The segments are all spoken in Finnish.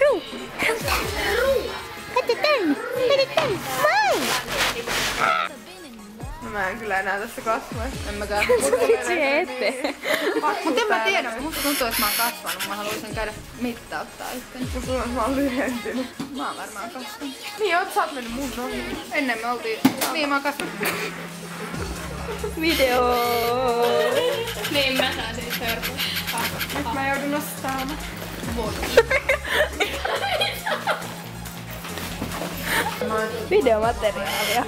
Ruu! Kato tänne! Moi! No mä en kyllä enää tässä kasvoja. En mäkään. Miksi ette? Mut en mä tiedä, musta tuntuu, että mä oon kasvanut. Mä haluaisin käydä mittauttaa itteni. Mä oon lyhentynyt. Mä oon varmaan kasvanut. Niin sä oot mennyt mun ohi. Ennen me oltiin... Niin mä oon kasvanut. Video! Niin mä saan siitä hörpua. Nyt mä joudun nostaamaan. Videomateriaalia.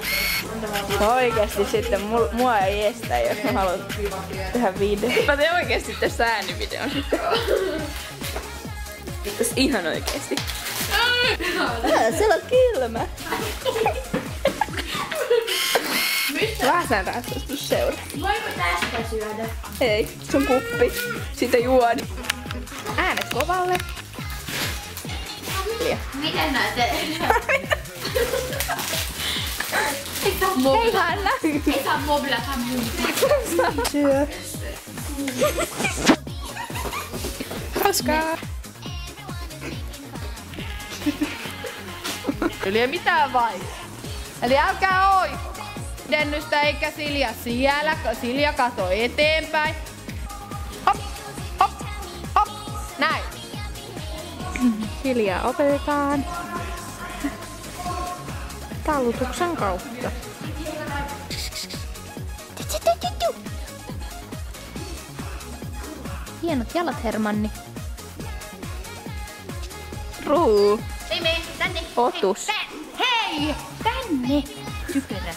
Oikeesti sitten mua ei estä, jos mä haluan tehdä video. Mä teen oikeesti tästä äänivideon sitten. Tässä ihan oikeesti. Siellä on kylmä. Vähän ratsastusseura. Voiko tästä syödä? Ei, se on kuppi. Siitä juodi. Äänet kovalle. Miten nää tehdään? Ei hän näy. Ei saa mobilata mun. Syö. Hauskaa. Eli ei mitään vai. Eli älkää oiko. Dennystä eikä Silja siellä. Silja kato eteenpäin. Hop, hop, hop. Näin. Hiljaa opetetaan talutuksen kautta. Hienot jalat, Hermanni. Ruu. Ei mene, tänne. Otus. Hei, tänne. Typerä.